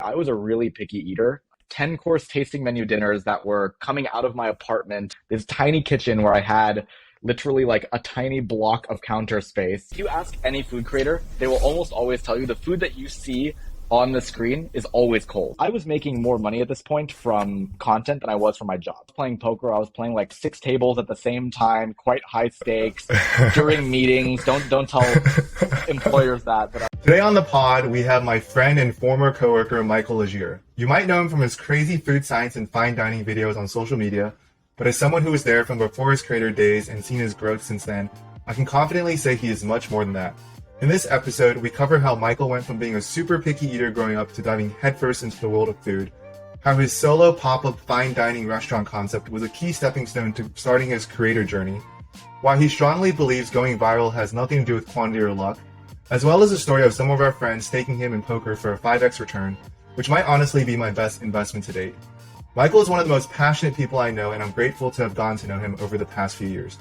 I was a really picky eater. 10-course tasting menu dinners that were coming out of my apartment, this tiny kitchen where I had literally like a tiny block of counter space. If you ask any food creator, they will almost always tell you the food that you see on the screen is always cold. I was making more money at this point from content than I was from my job. Playing poker, I was playing like 6 tables at the same time, quite high stakes during meetings. Don't tell employers that. Today on the pod, we have my friend and former coworker, Michael Ligier. You might know him from his crazy food science and fine dining videos on social media, but as someone who was there from before his creator days and seen his growth since then, I can confidently say he is much more than that. In this episode, we cover how Michael went from being a super picky eater growing up to diving headfirst into the world of food, how his solo pop-up fine dining restaurant concept was a key stepping stone to starting his creator journey, why he strongly believes going viral has nothing to do with quantity or luck, as well as the story of some of our friends staking him in poker for a 5x return, which might honestly be my best investment to date. Michael is one of the most passionate people I know, and I'm grateful to have gotten to know him over the past few years.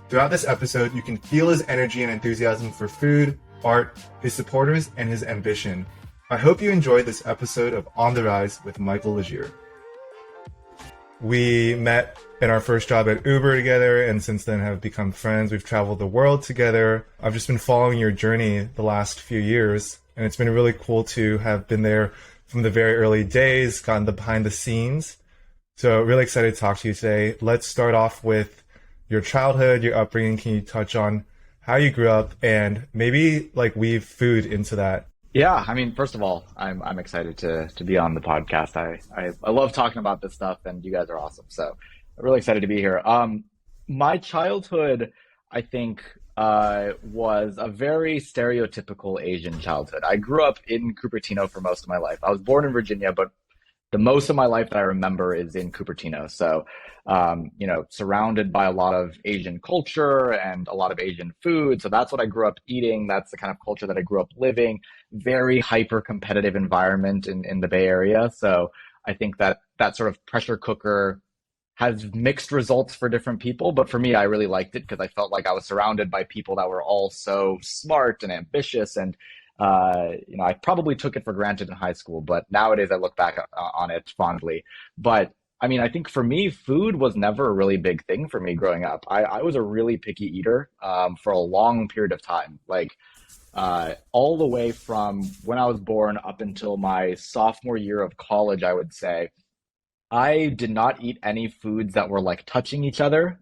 Throughout this episode, you can feel his energy and enthusiasm for food, art, his supporters, and his ambition. I hope you enjoyed this episode of On the Rise with Michael Ligier. We met in our first job at Uber together, and since then have become friends. We've traveled the world together. I've just been following your journey the last few years, and it's been really cool to have been there from the very early days, gotten the behind the scenes. So really excited to talk to you today. Let's start off with your childhood, your upbringing. Can you touch on how you grew up and maybe like weave food into that? Yeah, I mean, first of all, I'm excited to be on the podcast. I love talking about this stuff, and you guys are awesome. So I'm really excited to be here. My childhood, I think, was a very stereotypical Asian childhood. I grew up in Cupertino for most of my life. I was born in Virginia, but the most of my life that I remember is in Cupertino. So, surrounded by a lot of Asian culture and a lot of Asian food. So that's what I grew up eating. That's the kind of culture that I grew up living. Very hyper competitive environment in the Bay Area. So I think that sort of pressure cooker has mixed results for different people. But for me, I really liked it because I felt like I was surrounded by people that were all so smart and ambitious, and I probably took it for granted in high school, but nowadays I look back on it fondly. But I mean, I think for me, food was never a really big thing for me growing up. I was a really picky eater for a long period of time, like all the way from when I was born up until my sophomore year of college, I would say. I did not eat any foods that were like touching each other.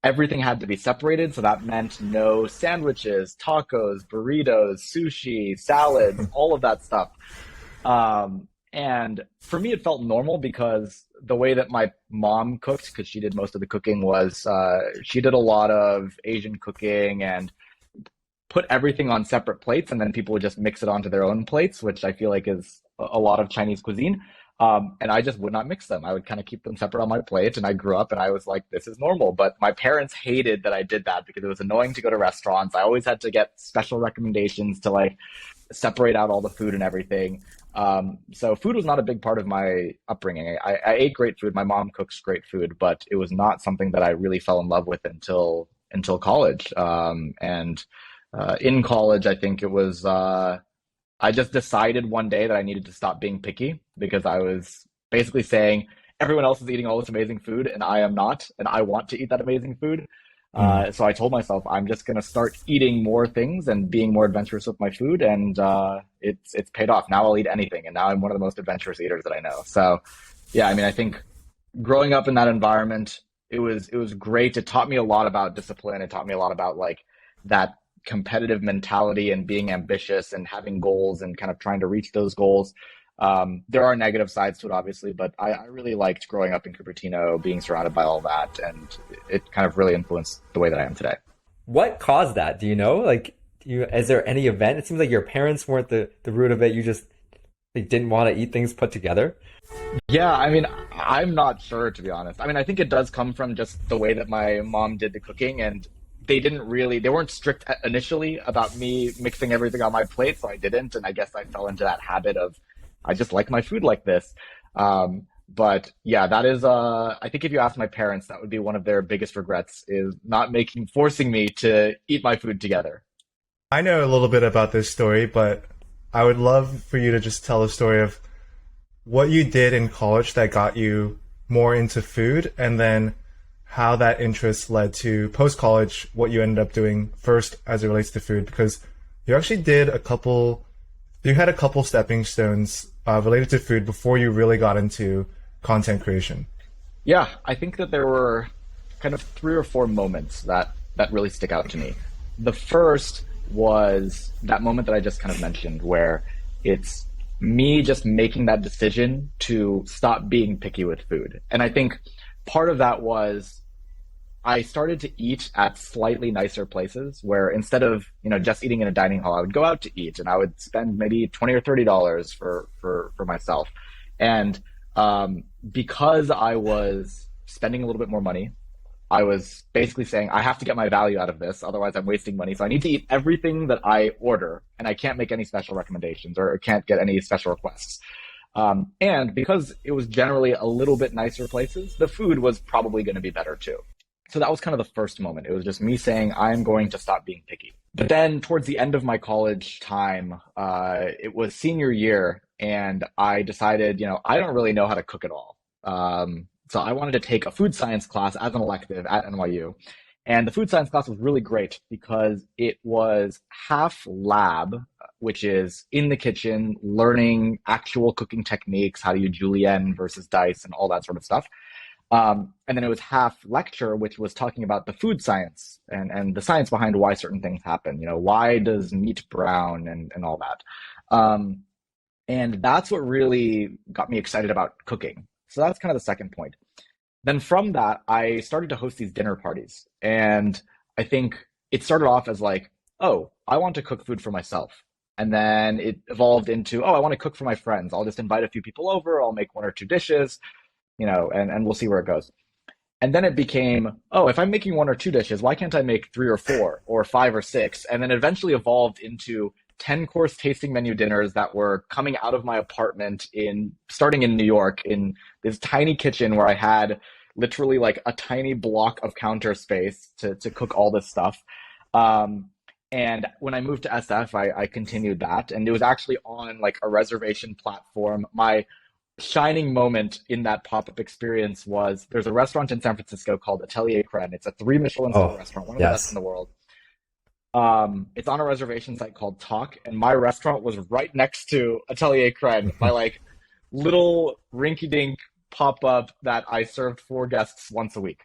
Everything had to be separated, so that meant no sandwiches, tacos, burritos, sushi, salads, all of that stuff. And for me, it felt normal because the way that my mom cooked, because she did most of the cooking, was she did a lot of Asian cooking and put everything on separate plates, and then people would just mix it onto their own plates, which I feel like is a lot of Chinese cuisine. And I just would not mix them. I would kind of keep them separate on my plate. And I grew up and I was like, this is normal. But my parents hated that I did that because it was annoying to go to restaurants. I always had to get special recommendations to like separate out all the food and everything. So food was not a big part of my upbringing. I ate great food. My mom cooks great food, but it was not something that I really fell in love with until college. In college, I think it was, I just decided one day that I needed to stop being picky because I was basically saying everyone else is eating all this amazing food and I am not, and I want to eat that amazing food. So I told myself I'm just going to start eating more things and being more adventurous with my food, and it's paid off. Now I'll eat anything, and now I'm one of the most adventurous eaters that I know. So yeah, I mean, I think growing up in that environment, it was great. It taught me a lot about discipline. It taught me a lot about like that competitive mentality and being ambitious and having goals and kind of trying to reach those goals. There are negative sides to it, obviously, but I really liked growing up in Cupertino, being surrounded by all that, and it kind of really influenced the way that I am today. What caused that? Do you know? Like, is there any event? It seems like your parents weren't the root of it. You just didn't want to eat things put together. Yeah, I mean, I'm not sure, to be honest. I mean, I think it does come from just the way that my mom did the cooking, and they weren't strict initially about me mixing everything on my plate, so I didn't. And I guess I fell into that habit of, I just like my food like this. But yeah, that is, I think if you ask my parents, that would be one of their biggest regrets, is not forcing me to eat my food together. I know a little bit about this story, but I would love for you to just tell a story of what you did in college that got you more into food, and then how that interest led to post college, what you ended up doing first as it relates to food, because you actually you had a couple stepping stones related to food before you really got into content creation. Yeah, I think that there were kind of three or four moments that really stick out to me. The first was that moment that I just kind of mentioned, where it's me just making that decision to stop being picky with food. And I think part of that was I started to eat at slightly nicer places where instead of, just eating in a dining hall, I would go out to eat and I would spend maybe 20 or $30 for myself. And because I was spending a little bit more money, I was basically saying, I have to get my value out of this, otherwise I'm wasting money. So I need to eat everything that I order, and I can't make any special recommendations or can't get any special requests. And because it was generally a little bit nicer places, the food was probably going to be better too. So that was kind of the first moment. It was just me saying, I'm going to stop being picky. But then towards the end of my college time, it was senior year, and I decided, I don't really know how to cook at all. So I wanted to take a food science class as an elective at NYU. And the food science class was really great because it was half lab, which is in the kitchen, learning actual cooking techniques, how to use julienne versus dice and all that sort of stuff. And then it was half lecture, which was talking about the food science and the science behind why certain things happen. Why does meat brown and all that. And that's what really got me excited about cooking. So that's kind of the second point. Then from that, I started to host these dinner parties. And I think it started off as like, oh, I want to cook food for myself. And then it evolved into, oh, I want to cook for my friends. I'll just invite a few people over. I'll make one or two dishes, and we'll see where it goes. And then it became, oh, if I'm making one or two dishes, why can't I make three or four or five or six? And then eventually evolved into 10-course tasting menu dinners that were coming out of my apartment starting in New York, in this tiny kitchen where I had literally like a tiny block of counter space to cook all this stuff. And when I moved to SF, I continued that. And it was actually on like a reservation platform. My shining moment in that pop-up experience was there's a restaurant in San Francisco called Atelier Crème. It's a 3 Michelin star restaurant, one of the best in the world. It's on a reservation site called Talk, and my restaurant was right next to Atelier Crème, my like little rinky-dink pop-up that I served 4 guests once a week.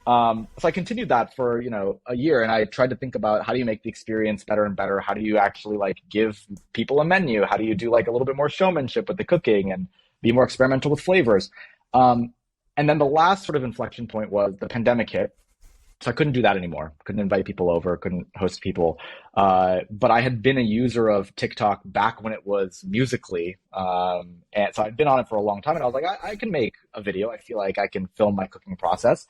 So I continued that for, a year, and I tried to think about how do you make the experience better and better? How do you actually like give people a menu? How do you do like a little bit more showmanship with the cooking and be more experimental with flavors? And then the last sort of inflection point was the pandemic hit. So I couldn't do that anymore. Couldn't invite people over, couldn't host people. But I had been a user of TikTok back when it was Musical.ly. And so I'd been on it for a long time, and I was like, I can make a video. I feel like I can film my cooking process.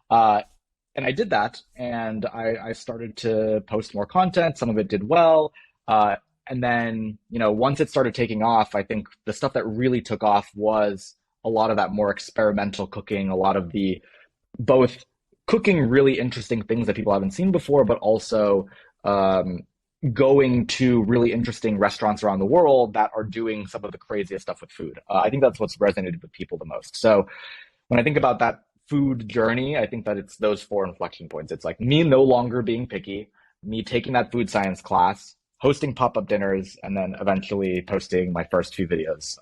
And I did that, and I started to post more content. Some of it did well. And then, once it started taking off, I think the stuff that really took off was a lot of that more experimental cooking, a lot of the both cooking really interesting things that people haven't seen before, but also going to really interesting restaurants around the world that are doing some of the craziest stuff with food. I think that's what's resonated with people the most. So when I think about that food journey, I think that it's those 4 inflection points. It's like me no longer being picky, me taking that food science class, hosting pop-up dinners, and then eventually posting my first few videos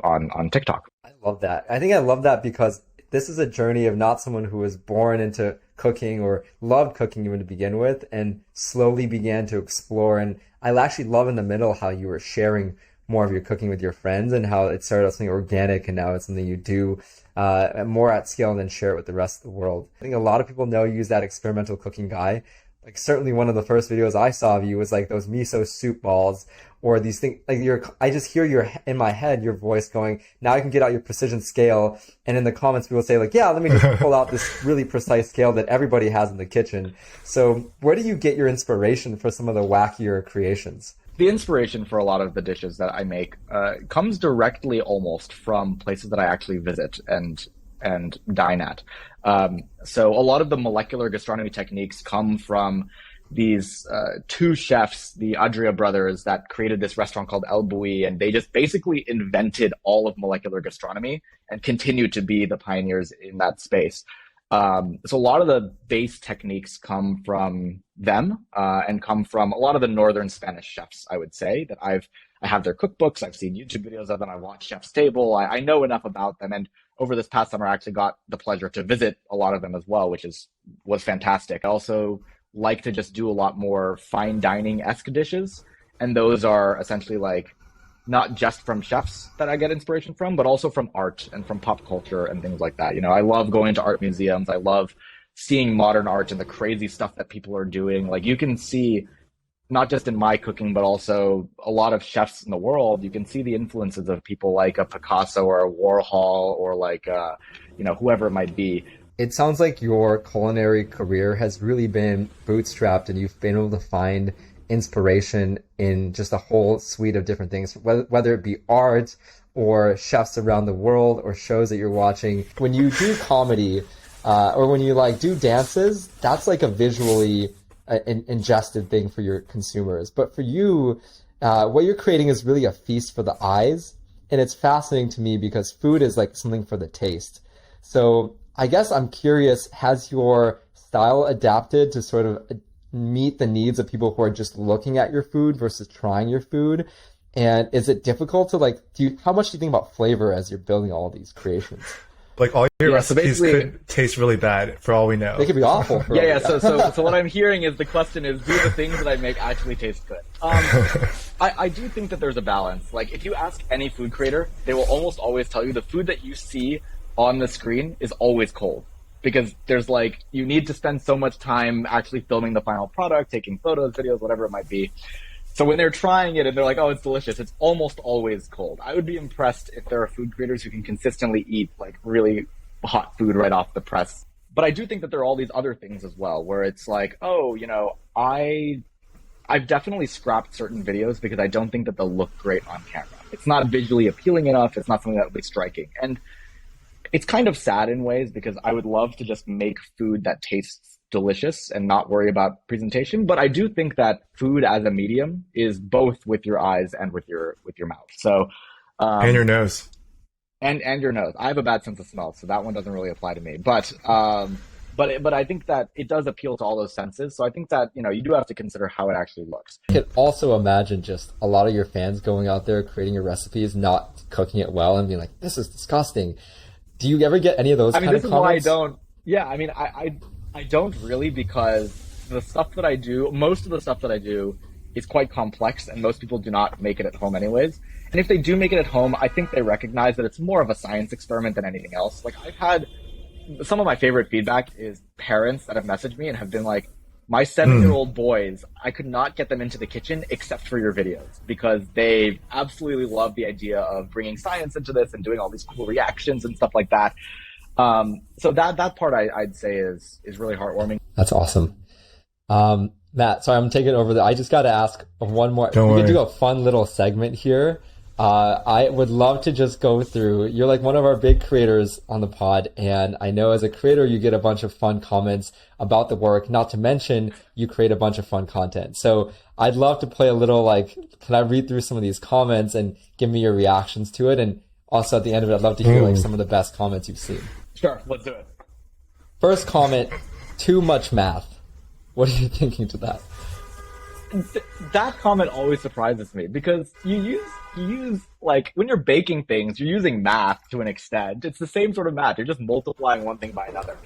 on TikTok. I love that. I think I love that because this is a journey of not someone who was born into cooking or loved cooking even to begin with and slowly began to explore. And I actually love in the middle how you were sharing more of your cooking with your friends and how it started as something organic and now it's something you do more at scale and then share it with the rest of the world. I think a lot of people know you as that experimental cooking guy. Like certainly one of the first videos I saw of you was like those miso soup balls or these things like I just hear in my head, your voice going, now I can get out your precision scale. And in the comments, people say like, yeah, let me just pull out this really precise scale that everybody has in the kitchen. So where do you get your inspiration for some of the wackier creations? The inspiration for a lot of the dishes that I make comes directly almost from places that I actually visit and dine at. So a lot of the molecular gastronomy techniques come from these two chefs, the Adria brothers, that created this restaurant called El Bulli, and they just basically invented all of molecular gastronomy and continue to be the pioneers in that space. So a lot of the base techniques come from them and come from a lot of the northern Spanish chefs, I would say, that I have their cookbooks, I've seen YouTube videos of them, I watch Chef's Table, I know enough about them. And over this past summer, I actually got the pleasure to visit a lot of them as well, which was fantastic. I also like to just do a lot more fine dining-esque dishes. And those are essentially like not just from chefs that I get inspiration from, but also from art and from pop culture and things like that. You know, I love going to art museums. I love seeing modern art and the crazy stuff that people are doing. Like you can see, not just in my cooking, but also a lot of chefs in the world, you can see the influences of people like a Picasso or a Warhol or like, whoever it might be. It sounds like your culinary career has really been bootstrapped and you've been able to find inspiration in just a whole suite of different things, whether it be art or chefs around the world or shows that you're watching. When you do comedy or when you like do dances, that's like a visually ingested thing for your consumers. But for you, what you're creating is really a feast for the eyes. And it's fascinating to me because food is like something for the taste. So I guess I'm curious, has your style adapted to sort of meet the needs of people who are just looking at your food versus trying your food? And is it difficult to how much do you think about flavor as you're building all these creations? Like all your recipes could taste really bad for all we know. They could be awful. For all we know. So what I'm hearing is the question is, do the things that I make actually taste good? I do think that there's a balance. Like if you ask any food creator, they will almost always tell you the food that you see on the screen is always cold. Because there's you need to spend so much time actually filming the final product, taking photos, videos, whatever it might be. So when they're trying it and they're like, oh, it's delicious, it's almost always cold. I would be impressed if there are food creators who can consistently eat really hot food right off the press. But I do think that there are all these other things as well, where it's like, oh, I've definitely scrapped certain videos because I don't think that they'll look great on camera. It's not visually appealing enough. It's not something that would be striking. And it's kind of sad in ways because I would love to just make food that tastes delicious and not worry about presentation. But I do think that food as a medium is both with your eyes and with your mouth. So and your nose. And your nose. I have a bad sense of smell, so that one doesn't really apply to me. But I think that it does appeal to all those senses. So I think that you do have to consider how it actually looks. I can also imagine just a lot of your fans going out there creating your recipes, not cooking it well, and being like, "This is disgusting." Do you ever get any of those kind of comments? This is why I don't. Yeah, I don't really, because the stuff that I do, most of the stuff that I do is quite complex, and most people do not make it at home anyways. And if they do make it at home, I think they recognize that it's more of a science experiment than anything else. Like I've had some of my favorite feedback is parents that have messaged me and have been like, my 7-year-old boys, I could not get them into the kitchen except for your videos because they absolutely love the idea of bringing science into this and doing all these cool reactions and stuff like that. So that part I'd say is really heartwarming. That's awesome. Matt, sorry, I'm taking over. I just got to ask one more. Don't worry. We could do a fun little segment here. I would love to just go through. You're like one of our big creators on the pod, and I know as a creator you get a bunch of fun comments about the work, not to mention you create a bunch of fun content. So I'd love to play a little can I read through some of these comments and give me your reactions to it? And also at the end of it, I'd love to hear some of the best comments you've seen. Sure, let's do it. First comment, too much math. What are you thinking to that? That comment always surprises me because you use when you're baking things, you're using math to an extent. It's the same sort of math. You're just multiplying one thing by another.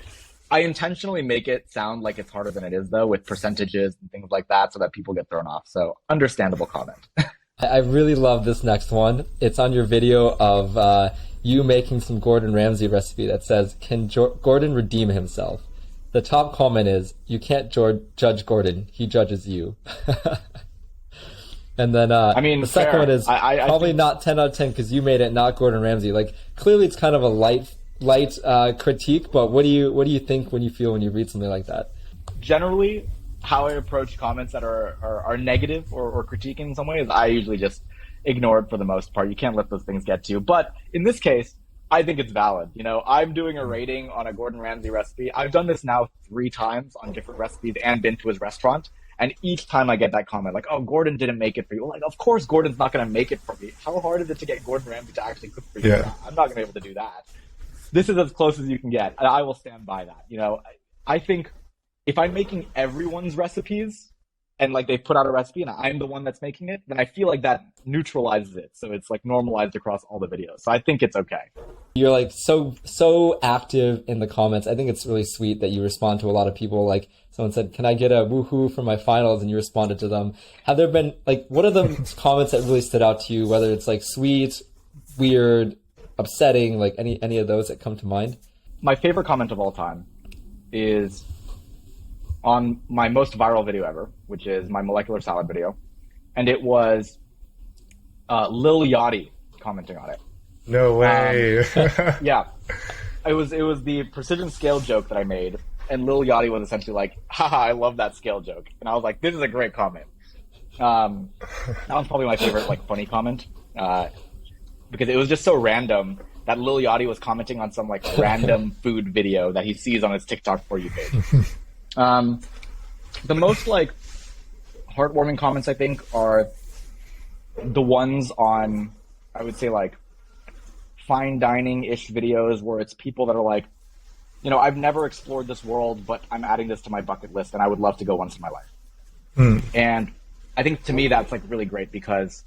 I intentionally make it sound like it's harder than it is, though, with percentages and things like that so that people get thrown off. So understandable comment. I really love this next one. It's on your video of you making some Gordon Ramsay recipe that says, can Gordon redeem himself? The top comment is, you can't judge Gordon. He judges you. And then the second one is probably not 10 out of 10 because you made it, not Gordon Ramsay. Clearly it's kind of a light critique, but what do you think when you read something like that? Generally, how I approach comments that are negative or critiquing in some ways, I usually just ignore it for the most part. You can't let those things get to you. But in this case, I think it's valid. I'm doing a rating on a Gordon Ramsay recipe. I've done this now 3 times on different recipes and been to his restaurant. And each time I get that comment, like, oh, Gordon didn't make it for you. Like, of course Gordon's not going to make it for me. How hard is it to get Gordon Ramsay to actually cook for you? Yeah. I'm not going to be able to do that. This is as close as you can get. And I will stand by that. You know, I think if I'm making everyone's recipes and like they put out a recipe and I'm the one that's making it, then I feel like that neutralizes it. So it's like normalized across all the videos. So I think it's okay. You're like so active in the comments. I think it's really sweet that you respond to a lot of people. Like someone said, "Can I get a woohoo for my finals?" and you responded to them. Have there been like what are the comments that really stood out to you? Whether it's like sweet, weird, upsetting, like any of those that come to mind? My favorite comment of all time is on my most viral video ever, which is my molecular salad video, and it was Lil Yachty commenting on it. No way. Yeah, it was the precision scale joke that I made, and Lil Yachty was essentially like, haha, I love that scale joke. And I was like, this is a great comment. That was probably my favorite like funny comment, because it was just so random that Lil Yachty was commenting on some like random food video that he sees on his TikTok For You page. The most like heartwarming comments I think are the ones on, I would say, like fine dining-ish videos where it's people that are like, you know, I've never explored this world, but I'm adding this to my bucket list and I would love to go once in my life. And I think to me that's like really great because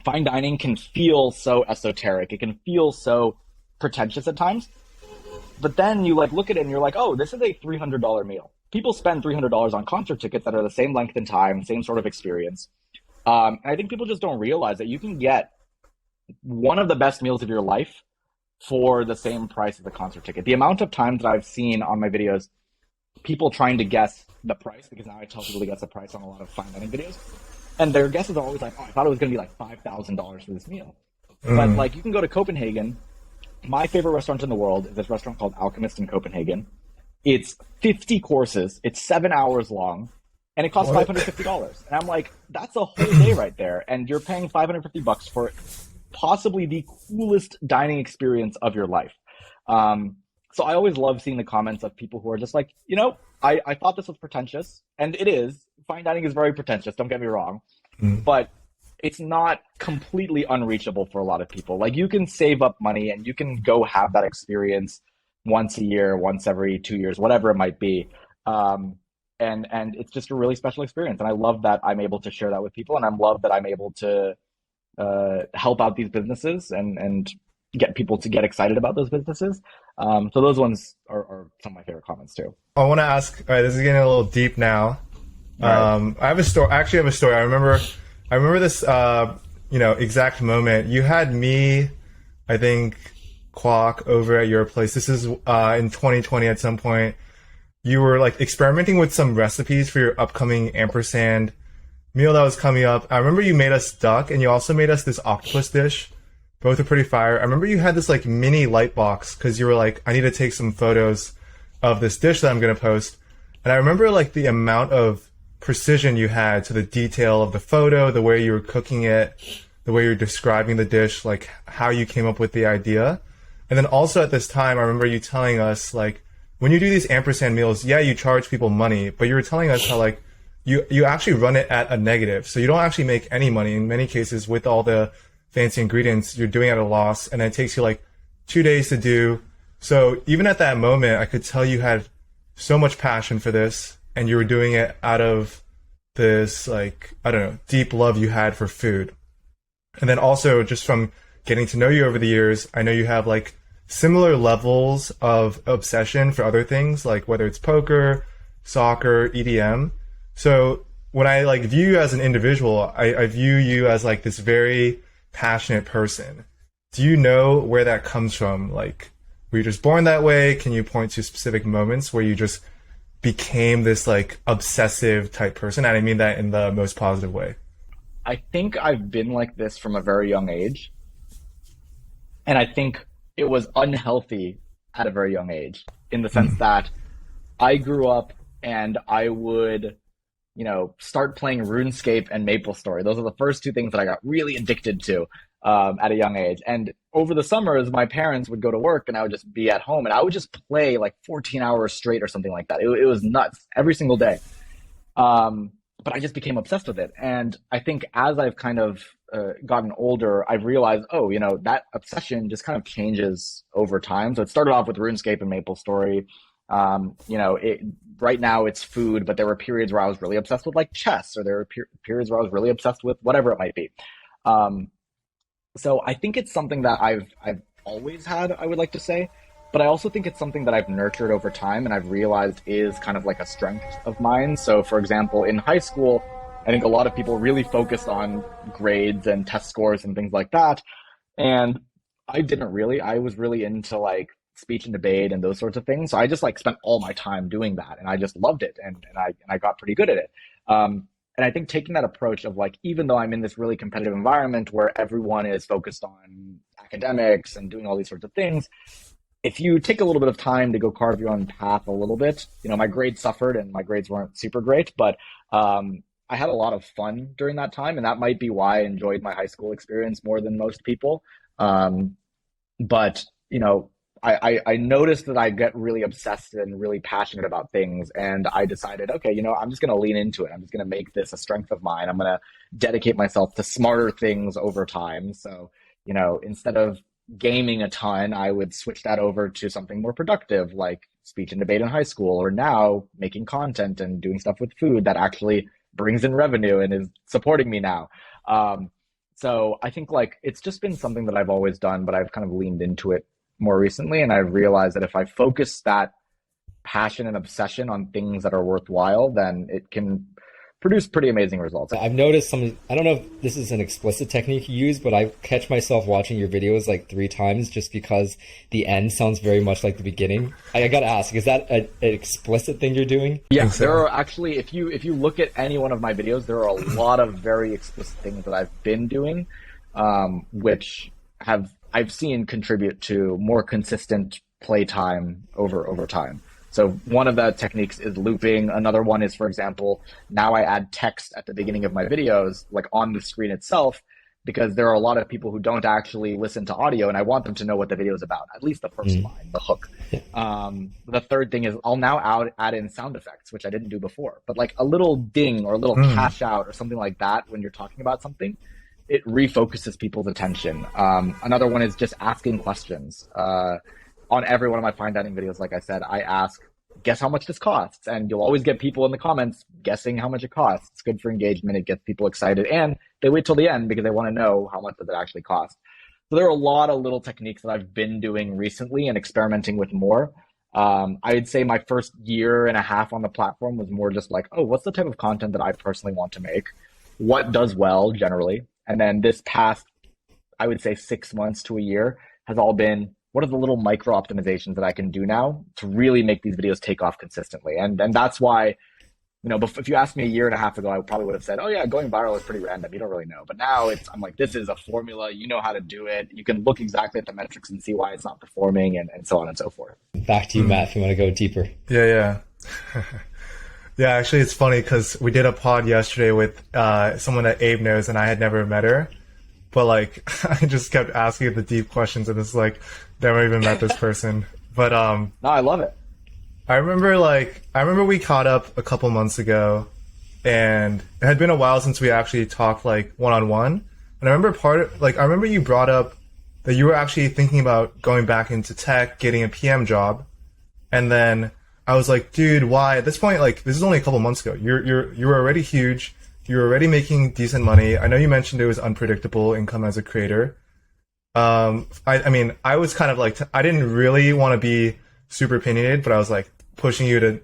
fine dining can feel so esoteric. It can feel so pretentious at times. But then you like look at it and you're like, oh, this is a $300 meal. People spend $300 on concert tickets that are the same length and time, same sort of experience. And I think people just don't realize that you can get one of the best meals of your life for the same price as a concert ticket. The amount of times that I've seen on my videos, people trying to guess the price, because now I tell people to guess the price on a lot of fine dining videos. And their guesses are always like, oh, I thought it was going to be like $5,000 for this meal. But like you can go to Copenhagen. My favorite restaurant in the world is this restaurant called Alchemist in Copenhagen. It's 50 courses. It's 7 hours long. And it costs $550. And I'm like, that's a whole day right there. And you're paying $550 for possibly the coolest dining experience of your life. So I always love seeing the comments of people who are just like, you know, I thought this was pretentious. And it is. Fine dining is very pretentious. Don't get me wrong. But it's not completely unreachable for a lot of people. Like you can save up money and you can go have that experience once a year, once every 2 years, whatever it might be. And it's just a really special experience. And I love that I'm able to share that with people. And I love that I'm able to help out these businesses and get people to get excited about those businesses. So those ones are some of my favorite comments too. I want to ask, all right, this is getting a little deep now. Right. I have a story. I actually have a story. I remember this, exact moment. You had me, I think, Kwok over at your place. This is in 2020 at some point. You were like experimenting with some recipes for your upcoming ampersand meal that was coming up. I remember you made us duck and you also made us this octopus dish. Both are pretty fire. I remember you had this like mini light box because you were like, I need to take some photos of this dish that I'm going to post. And I remember like the amount of precision you had to the detail of the photo, the way you were cooking it, the way you're describing the dish, like how you came up with the idea. And then also at this time, I remember you telling us like, when you do these ampersand meals, yeah, you charge people money, but you were telling us how like you actually run it at a negative. So you don't actually make any money. In many cases with all the fancy ingredients, you're doing it at a loss and it takes you like 2 days to do. So even at that moment, I could tell you had so much passion for this and you were doing it out of this like, I don't know, deep love you had for food. And then also just from getting to know you over the years, I know you have like similar levels of obsession for other things, like whether it's poker, soccer, EDM. So when I like view you as an individual, I view you as like this very passionate person. Do you know where that comes from? Like, were you just born that way? Can you point to specific moments where you just became this like obsessive type person? And I mean that in the most positive way. I think I've been like this from a very young age. And I think it was unhealthy at a very young age in the sense that I grew up and I would, start playing RuneScape and MapleStory. Those are the first two things that I got really addicted to at a young age. And over the summers, my parents would go to work and I would just be at home and I would just play like 14 hours straight or something like that. It was nuts every single day. But I just became obsessed with it. And I think as I've kind of gotten older, I've realized, oh, that obsession just kind of changes over time. So it started off with RuneScape and MapleStory. Right now it's food, but there were periods where I was really obsessed with like chess, or there were periods where I was really obsessed with whatever it might be. Um, so I think it's something that I've always had, I would like to say, but I also think it's something that I've nurtured over time and I've realized is kind of like a strength of mine. So for example, in high school, I think a lot of people really focused on grades and test scores and things like that. And I didn't really. I was really into like speech and debate and those sorts of things. So I just like spent all my time doing that and I just loved it and I got pretty good at it. And I think taking that approach of like, even though I'm in this really competitive environment where everyone is focused on academics and doing all these sorts of things, if you take a little bit of time to go carve your own path a little bit, my grades suffered and my grades weren't super great, but I had a lot of fun during that time. And that might be why I enjoyed my high school experience more than most people. But, I noticed that I get really obsessed and really passionate about things. And I decided, okay, I'm just going to lean into it. I'm just going to make this a strength of mine. I'm going to dedicate myself to smarter things over time. So, instead of gaming a ton, I would switch that over to something more productive, like speech and debate in high school, or now making content and doing stuff with food that actually brings in revenue and is supporting me now. So I think like it's just been something that I've always done, but I've kind of leaned into it more recently. And I've realized that if I focus that passion and obsession on things that are worthwhile, then it can produce pretty amazing results. I've noticed some, I don't know if this is an explicit technique you use, but I catch myself watching your videos like 3 times just because the end sounds very much like the beginning. I gotta ask, is that an explicit thing you're doing? Yeah, there are actually, if you look at any one of my videos, there are a lot of very explicit things that I've been doing, which I've seen contribute to more consistent playtime over time. So one of the techniques is looping. Another one is, for example, now I add text at the beginning of my videos, like on the screen itself, because there are a lot of people who don't actually listen to audio, and I want them to know what the video is about, at least the first line, the hook. The third thing is I'll now add in sound effects, which I didn't do before, but like a little ding or a little cash out or something like that when you're talking about something, it refocuses people's attention. Another one is just asking questions. On every one of my fine dining videos, like I said, I ask, guess how much this costs? And you'll always get people in the comments guessing how much it costs. It's good for engagement. It gets people excited. And they wait till the end because they want to know how much does it actually cost. So there are a lot of little techniques that I've been doing recently and experimenting with more. I'd say my first year and a half on the platform was more just like, oh, what's the type of content that I personally want to make? What does well generally? And then this past, I would say 6 months to a year has all been, what are the little micro optimizations that I can do now to really make these videos take off consistently? And that's why, if you asked me a year and a half ago, I probably would have said, oh yeah, going viral is pretty random. You don't really know. But now I'm like, this is a formula. You know how to do it. You can look exactly at the metrics and see why it's not performing and so on and so forth. Back to you, Matt, if you want to go deeper. Yeah. Yeah, actually, it's funny because we did a pod yesterday with someone that Abe knows, and I had never met her. But like, I just kept asking the deep questions, and it's like, never even met this person. But no, I love it. I remember we caught up a couple months ago, and it had been a while since we actually talked like one-on-one. And I remember you brought up that you were actually thinking about going back into tech, getting a PM job, and then I was like, dude, why? At this point, like, this is only a couple months ago. You were already huge. You're already making decent money. I know you mentioned it was unpredictable income as a creator. I mean, I was kind of like, I didn't really want to be super opinionated, but I was like pushing you to,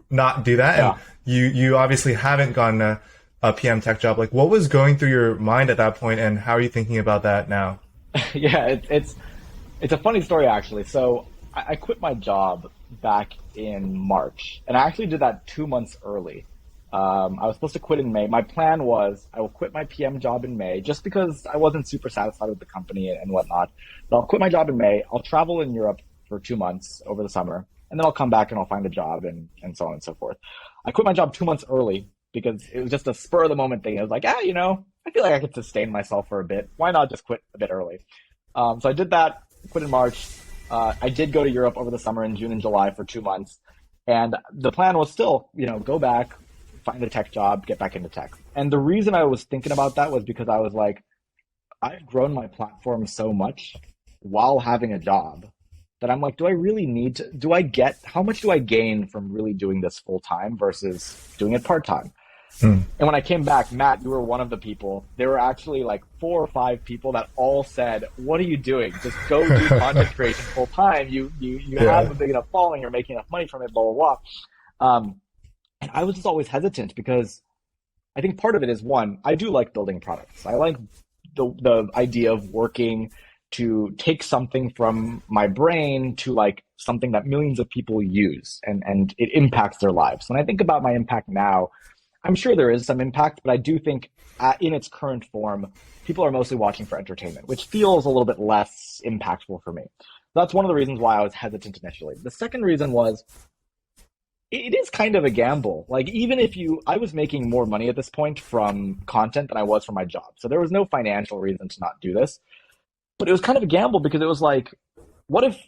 not do that. Yeah. And you obviously haven't gotten a PM tech job. Like, what was going through your mind at that point, and how are you thinking about that now? Yeah, it's a funny story actually. So I quit my job back in March, and I actually did that 2 months early. I was supposed to quit in May. My plan was I will quit my PM job in May just because I wasn't super satisfied with the company and whatnot. But I'll quit my job in May. I'll travel in Europe for 2 months over the summer, and then I'll come back and I'll find a job and so on and so forth. I quit my job 2 months early because it was just a spur of the moment thing. It was like, I feel like I could sustain myself for a bit. Why not just quit a bit early? So I did that, quit in March. I did go to Europe over the summer in June and July for 2 months. And the plan was still, go back, find a tech job, get back into tech. And the reason I was thinking about that was because I was like, I've grown my platform so much while having a job that I'm like, do I really need to, how much do I gain from really doing this full time versus doing it part time? And when I came back, Matt, you were one of the people. There were actually like 4 or 5 people that all said, "What are you doing? Just go do content creation full time. You have a big enough following. You're making enough money from it. Blah blah blah." And I was just always hesitant because I think part of it is, one, I do like building products. I like the idea of working to take something from my brain to like something that millions of people use and it impacts their lives. When I think about my impact now, I'm sure there is some impact, but I do think in its current form, people are mostly watching for entertainment, which feels a little bit less impactful for me. That's one of the reasons why I was hesitant initially. The second reason was it is kind of a gamble. Like even if I was making more money at this point from content than I was from my job. So there was no financial reason to not do this, but it was kind of a gamble because it was like, what if,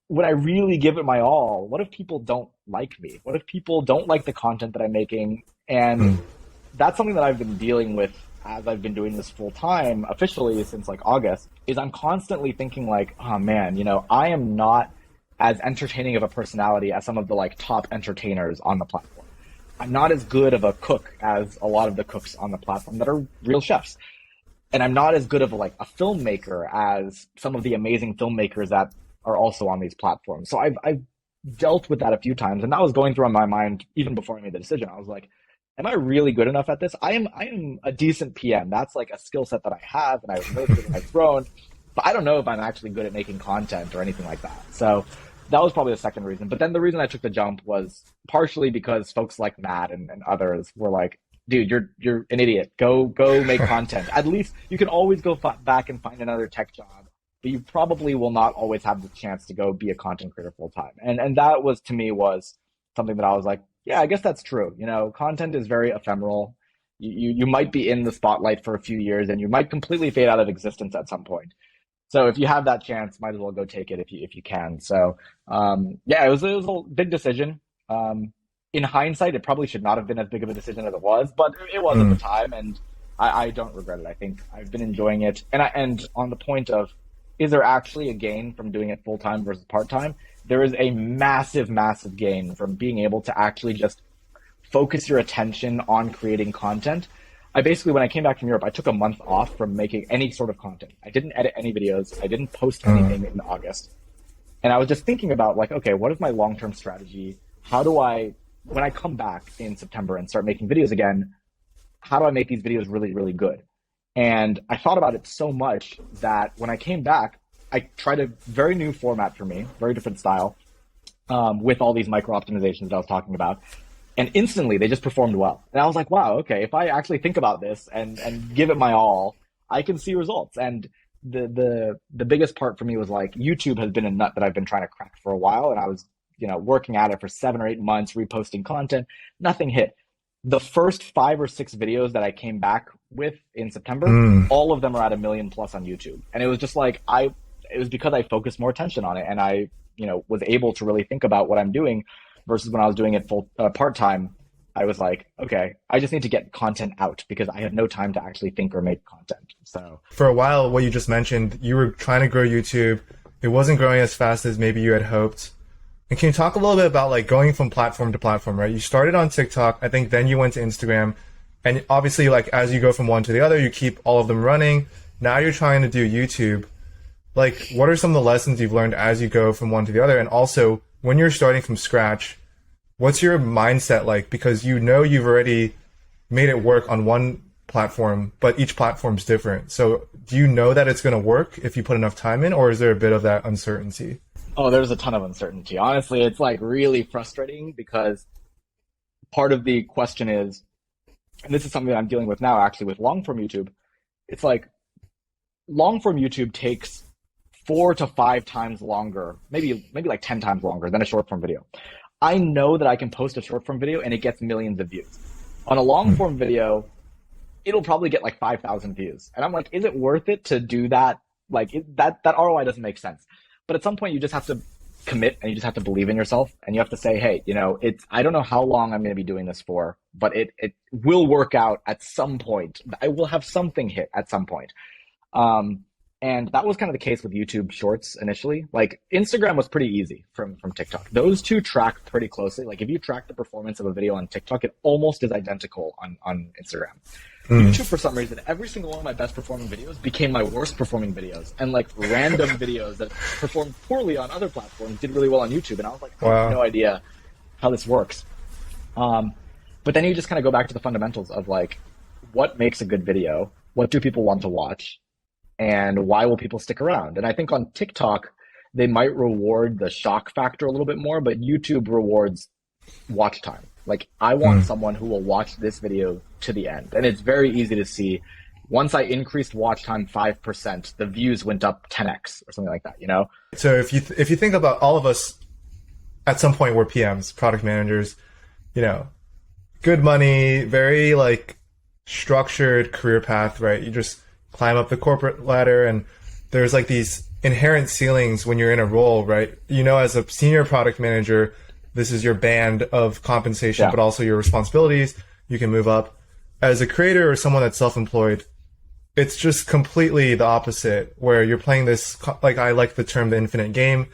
when I really give it my all, what if people don't like me? What if people don't like the content that I'm making? And that's something that I've been dealing with as I've been doing this full time officially since like August, is I'm constantly thinking like, oh man, I am not as entertaining of a personality as some of the like top entertainers on the platform. I'm not as good of a cook as a lot of the cooks on the platform that are real chefs. And I'm not as good of like a filmmaker as some of the amazing filmmakers that are also on these platforms. So I've dealt with that a few times, and that was going through my mind even before I made the decision. I was like, am I really good enough at this? I am a decent PM. That's like a skill set that I have and I've nurtured and I've grown, but I don't know if I'm actually good at making content or anything like that. So that was probably the second reason. But then the reason I took the jump was partially because folks like Matt and others were like, dude, you're an idiot. Go make content. At least you can always go back and find another tech job, but you probably will not always have the chance to go be a content creator full time. And that was, to me, was something that I was like, yeah, I guess that's true. Content is very ephemeral. You might be in the spotlight for a few years and you might completely fade out of existence at some point. So if you have that chance, might as well go take it if you can. So yeah, it was a big decision. In hindsight, it probably should not have been as big of a decision as it was, but it was at the time, and I don't regret it. I think I've been enjoying it. And on the point of, is there actually a gain from doing it full time versus part time? There is a massive, massive gain from being able to actually just focus your attention on creating content. I basically, when I came back from Europe, I took a month off from making any sort of content. I didn't edit any videos. I didn't post anything in August. And I was just thinking about like, okay, what is my long-term strategy? How do I, when I come back in September and start making videos again, how do I make these videos really, really good? And I thought about it so much that when I came back, I tried a very new format for me, very different style, with all these micro optimizations that I was talking about. And instantly they just performed well. And I was like, wow, okay, if I actually think about this and give it my all, I can see results. And the biggest part for me was like, YouTube has been a nut that I've been trying to crack for a while. And I was, working at it for 7 or 8 months, reposting content, nothing hit. The first 5 or 6 videos that I came back with in September, all of them are at 1 million plus on YouTube. And it was just like, it was because I focused more attention on it. And I, was able to really think about what I'm doing versus when I was doing it full part-time. I was like, okay, I just need to get content out because I have no time to actually think or make content. So for a while, what you just mentioned, you were trying to grow YouTube. It wasn't growing as fast as maybe you had hoped. And can you talk a little bit about like going from platform to platform, right? You started on TikTok, I think then you went to Instagram, and obviously like as you go from one to the other, you keep all of them running. Now you're trying to do YouTube. Like, what are some of the lessons you've learned as you go from one to the other? And also, when you're starting from scratch, what's your mindset like? Because you've already made it work on one platform, but each platform's different. So do you know that it's going to work if you put enough time in, or is there a bit of that uncertainty? Oh, there's a ton of uncertainty. Honestly, it's like really frustrating because part of the question is, and this is something that I'm dealing with now actually with long form YouTube, it's like long form YouTube takes 4 to 5 times longer, maybe like 10 times longer than a short form video. I know that I can post a short form video and it gets millions of views. On a long form video, it'll probably get like 5,000 views. And I'm like, is it worth it to do that? Like that ROI doesn't make sense. But at some point you just have to commit and you just have to believe in yourself and you have to say, hey, I don't know how long I'm going to be doing this for, but it will work out at some point. I will have something hit at some point. And that was kind of the case with YouTube Shorts initially. Like Instagram was pretty easy from TikTok. Those two track pretty closely. Like if you track the performance of a video on TikTok, it almost is identical on Instagram. YouTube, for some reason, every single one of my best performing videos became my worst performing videos. And like random videos that performed poorly on other platforms did really well on YouTube. And I was like, I have no idea how this works. But then you just kind of go back to the fundamentals of like, what makes a good video? What do people want to watch? And why will people stick around? And I think on TikTok, they might reward the shock factor a little bit more, but YouTube rewards watch time. Like I want someone who will watch this video to the end. And it's very easy to see. Once I increased watch time 5%, the views went up 10x or something like that, So if you think about all of us at some point we're PMs, product managers, good money, very like structured career path, right? You just climb up the corporate ladder and there's like these inherent ceilings when you're in a role, right? As a senior product manager, this is your band of compensation, but also your responsibilities. You can move up. As a creator or someone that's self-employed, it's just completely the opposite, where you're playing this, like I like the term the infinite game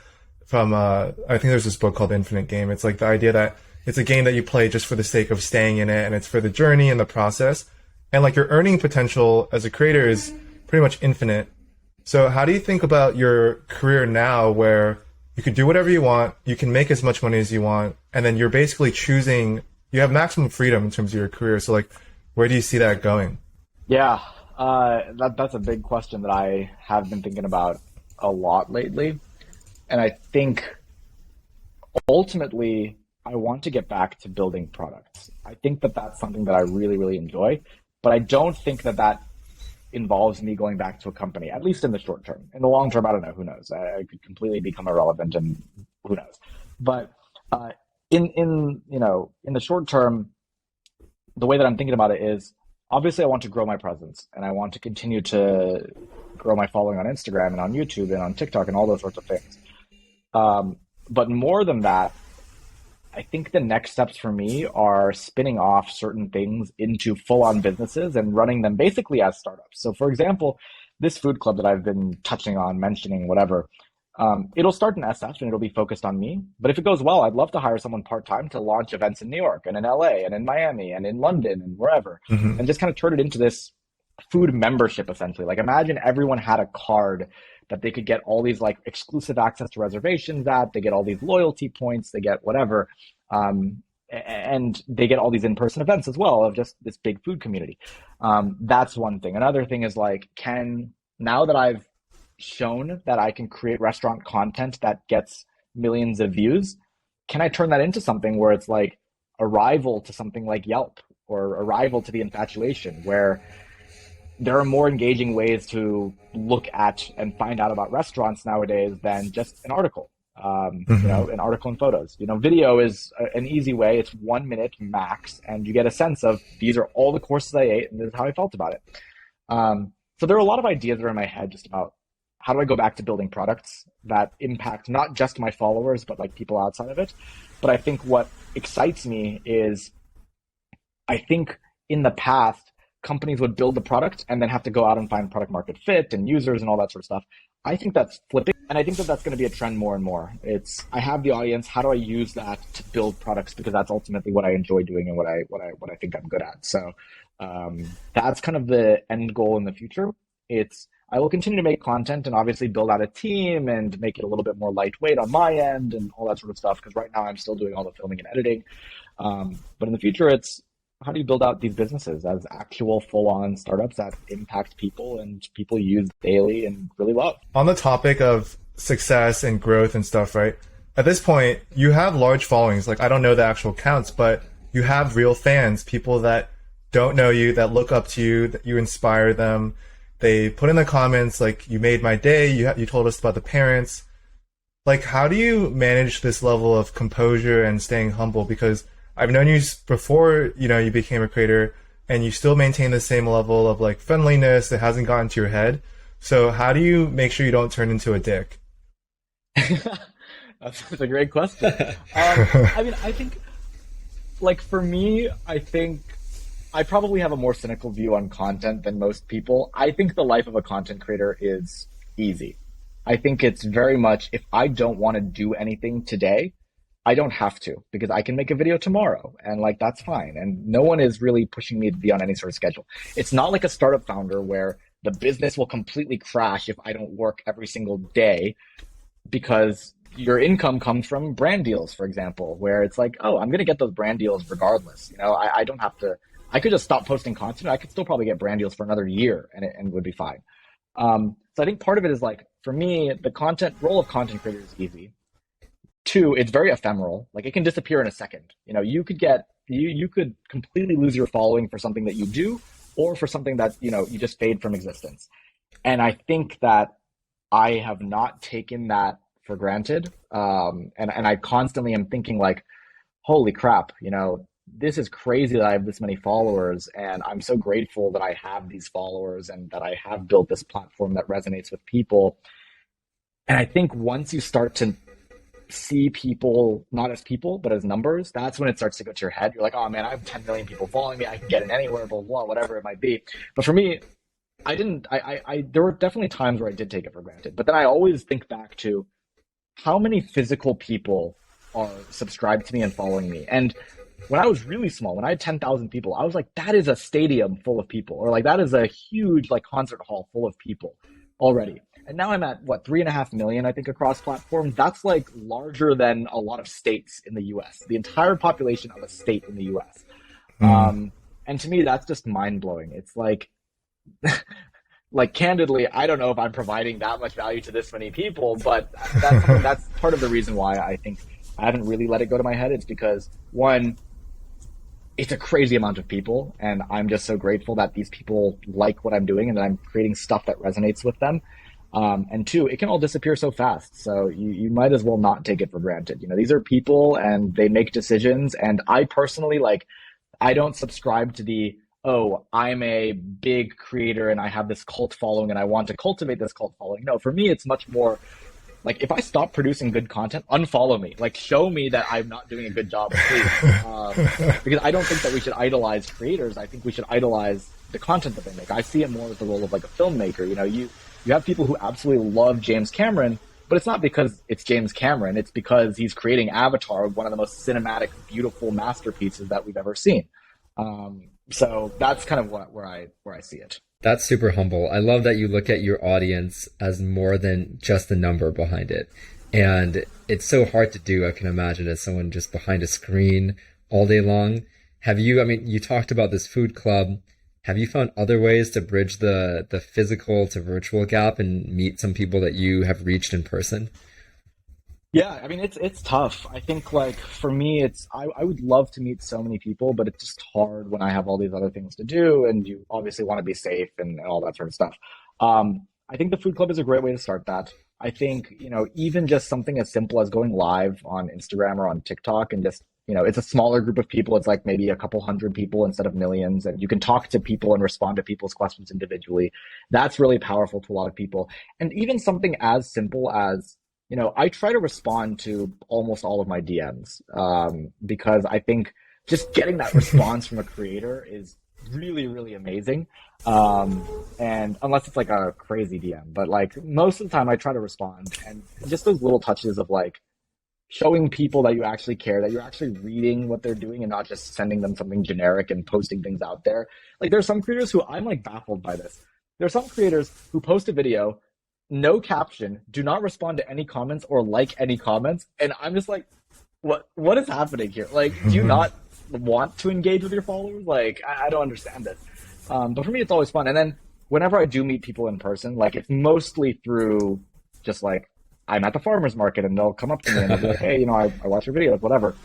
from, I think there's this book called The Infinite Game. It's like the idea that it's a game that you play just for the sake of staying in it, and it's for the journey and the process. And like your earning potential as a creator is pretty much infinite. So how do you think about your career now where you can do whatever you want, you can make as much money as you want, and then you're basically choosing, you have maximum freedom in terms of your career. So like, where do you see that going? Yeah, that's a big question that I have been thinking about a lot lately. And I think ultimately I want to get back to building products. I think that that's something that I really, really enjoy, but I don't think that that involves me going back to a company, at least in the short term. In the long term, I don't know, who knows? I could completely become irrelevant and who knows. But in the short term, the way that I'm thinking about it is obviously I want to grow my presence and I want to continue to grow my following on Instagram and on YouTube and on TikTok and all those sorts of things. But more than that, I think the next steps for me are spinning off certain things into full-on businesses and running them basically as startups. So for example, this food club that I've been touching on, mentioning, whatever, it'll start in SF and it'll be focused on me. But if it goes well, I'd love to hire someone part-time to launch events in New York and in LA and in Miami and in London and wherever, and just kind of turn it into this food membership essentially. Like imagine everyone had a card that they could get all these like exclusive access to reservations at, they get all these loyalty points, they get whatever. And they get all these in-person events as well of just this big food community. That's one thing. Another thing is like, now that I've shown that I can create restaurant content that gets millions of views, can I turn that into something where it's like a rival to something like Yelp or a rival to The Infatuation, where there are more engaging ways to look at and find out about restaurants nowadays than just an article, an article and photos. Video is an easy way. It's 1 minute max, and you get a sense of these are all the courses I ate, and this is how I felt about it. So there are a lot of ideas that are in my head just about how do I go back to building products that impact not just my followers, but like people outside of it. But I think what excites me is I think in the past, companies would build the product and then have to go out and find product market fit and users and all that sort of stuff. I think that's flipping, and I think that that's going to be a trend more and more. I have the audience. How do I use that to build products? Because that's ultimately what I enjoy doing and what I think I'm good at. So that's kind of the end goal in the future. I will continue to make content and obviously build out a team and make it a little bit more lightweight on my end and all that sort of stuff. Because right now I'm still doing all the filming and editing. But in the future, it's how do you build out these businesses as actual full-on startups that impact people and people use daily and really love? On the topic of success and growth and stuff, right? At this point, you have large followings. Like, I don't know the actual counts, but you have real fans, people that don't know you, that look up to you, that you inspire them. They put in the comments, like, you made my day, you told us about the parents. Like, how do you manage this level of composure and staying humble? Because I've known you before, you became a creator, and you still maintain the same level of like friendliness that hasn't gotten to your head. So how do you make sure you don't turn into a dick? That's a great question. I mean, I think, like, for me, I think I probably have a more cynical view on content than most people. I think the life of a content creator is easy. I think it's very much if I don't want to do anything today, I don't have to because I can make a video tomorrow and like that's fine. And no one is really pushing me to be on any sort of schedule. It's not like a startup founder where the business will completely crash if I don't work every single day because your income comes from brand deals, for example, where it's like, oh, I'm going to get those brand deals regardless. I don't have to, I could just stop posting content. I could still probably get brand deals for another year and it would be fine. So I think part of it is like, for me, the content role of content creator is easy. Two, it's very ephemeral. Like it can disappear in a second. You could completely lose your following for something that you do or for something that, you just fade from existence. And I think that I have not taken that for granted. And I constantly am thinking like, holy crap, this is crazy that I have this many followers. And I'm so grateful that I have these followers and that I have built this platform that resonates with people. And I think once you start to see people not as people, but as numbers, that's when it starts to go to your head. You're like, oh man, I have 10 million people following me. I can get it anywhere, blah, blah, whatever it might be. But for me, I didn't, there were definitely times where I did take it for granted. But then I always think back to how many physical people are subscribed to me and following me. And when I was really small, when I had 10,000 people, I was like, that is a stadium full of people, or like that is a huge like concert hall full of people already. And now I'm at what, 3.5 million, I think, across platforms. That's like larger than a lot of states in the US, the entire population of a state in the US. And to me, that's just mind blowing. It's like, like candidly, I don't know if I'm providing that much value to this many people, but that's part of the reason why I think I haven't really let it go to my head. It's because one, it's a crazy amount of people, and I'm just so grateful that these people like what I'm doing and that I'm creating stuff that resonates with them. And two, it can all disappear so fast. So you might as well not take it for granted. These are people and they make decisions. And I personally, like, I don't subscribe to the, oh, I'm a big creator and I have this cult following and I want to cultivate this cult following. No, for me, it's much more like if I stop producing good content, unfollow me. Like show me that I'm not doing a good job, please. Because I don't think that we should idolize creators. I think we should idolize the content that they make. I see it more as the role of like a filmmaker. You have people who absolutely love James Cameron, but it's not because it's James Cameron. It's because he's creating Avatar, one of the most cinematic, beautiful masterpieces that we've ever seen. So that's kind of where I see it. That's super humble. I love that you look at your audience as more than just the number behind it. And it's so hard to do, I can imagine, as someone just behind a screen all day long. You talked about this food club. Have you found other ways to bridge the physical to virtual gap and meet some people that you have reached in person? Yeah, I mean, it's tough. I think like for me, I would love to meet so many people, but it's just hard when I have all these other things to do and you obviously want to be safe and all that sort of stuff. I think the food club is a great way to start that. I think, even just something as simple as going live on Instagram or on TikTok and just, it's a smaller group of people. It's like maybe a couple hundred people instead of millions. And you can talk to people and respond to people's questions individually. That's really powerful to a lot of people. And even something as simple as, I try to respond to almost all of my DMs because I think just getting that response from a creator is really, really amazing. And unless it's like a crazy DM, but like most of the time I try to respond, and just those little touches of like showing people that you actually care, that you're actually reading what they're doing and not just sending them something generic and posting things out there. Like there's some creators who I'm like baffled by this. There's some creators who post a video, no caption, do not respond to any comments or like any comments. And I'm just like, what is happening here? Like, do you not want to engage with your followers? Like, I don't understand this. But for me, it's always fun. And then whenever I do meet people in person, like it's mostly through just like, I'm at the farmer's market and they'll come up to me and they'll be like, hey, I watch your videos, whatever.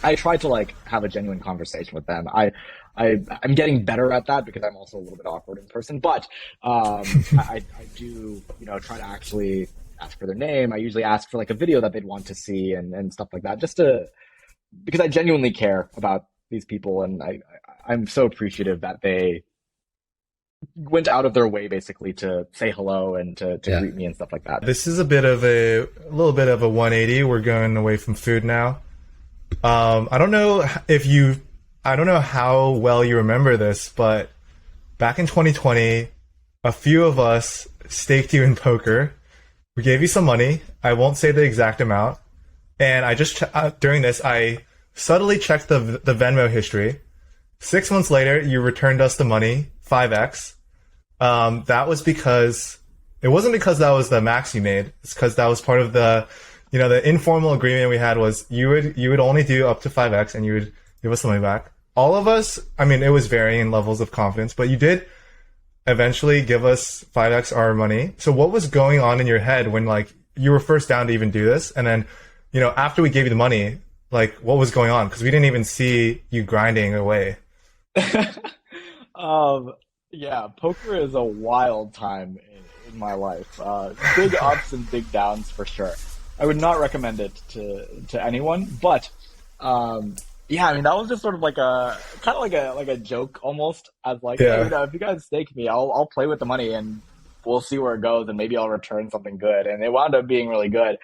I try to like have a genuine conversation with them. I'm getting better at that because I'm also a little bit awkward in person, but I do, try to actually ask for their name. I usually ask for like a video that they'd want to see and stuff like that, because I genuinely care about these people. And I'm so appreciative that they went out of their way basically to say hello and to Yeah. greet me and stuff like that. This is a little bit of a 180. We're going away from food now. I don't know if you, I don't know how well you remember this, but back in 2020, a few of us staked you in poker. We gave you some money. I won't say the exact amount. And I just, during this, I subtly checked the Venmo history. 6 months later, you returned us the money, 5x. That was because, it wasn't because that was the max you made. It's because that was part of the informal agreement we had was you would only do up to 5x and you would give us the money back. All of us, I mean, it was varying levels of confidence, but you did eventually give us 5x our money. So what was going on in your head when like you were first down to even do this? And then, after we gave you the money, like what was going on? Because we didn't even see you grinding away. Yeah, poker is a wild time in my life. Big ups and big downs for sure. I would not recommend it to anyone, but yeah, I mean that was just sort of like a kind of like a joke almost as like, hey, Yeah. if you guys stake me, I'll play with the money and we'll see where it goes and maybe I'll return something good. And it wound up being really good.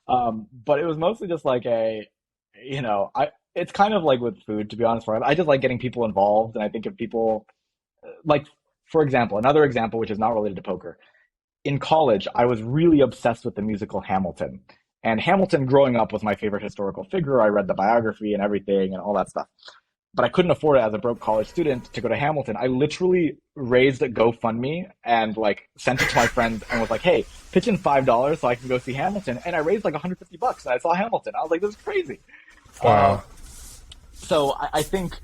But it was mostly just like it's kind of like with food, to be honest. Right? I just like getting people involved, and I think if people like, for example, another example which is not related to poker. In college, I was really obsessed with the musical Hamilton. And Hamilton growing up was my favorite historical figure. I read the biography and everything and all that stuff. But I couldn't afford it as a broke college student to go to Hamilton. I literally raised a GoFundMe and like sent it to my friends and was like, hey, pitch in $5 so I can go see Hamilton. And I raised like $150 and I saw Hamilton. I was like, this is crazy. Wow. So I think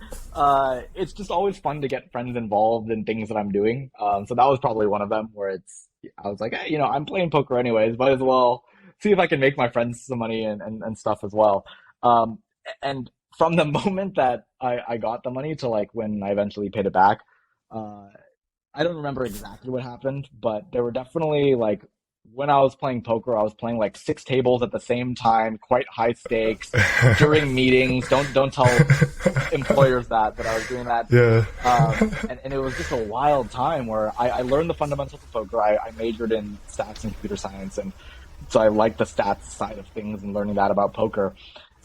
it's just always fun to get friends involved in things that I'm doing. So that was probably one of them where I was like, hey, I'm playing poker anyways, might as well see if I can make my friends some money and stuff as well. And from the moment that I got the money to like when I eventually paid it back, I don't remember exactly what happened, but there were definitely like when I was playing poker, I was playing like 6 tables at the same time, quite high stakes during meetings. Don't tell employers that I was doing that. Yeah. And it was just a wild time where I learned the fundamentals of poker. I majored in stats and computer science, and so I like the stats side of things and learning that about poker.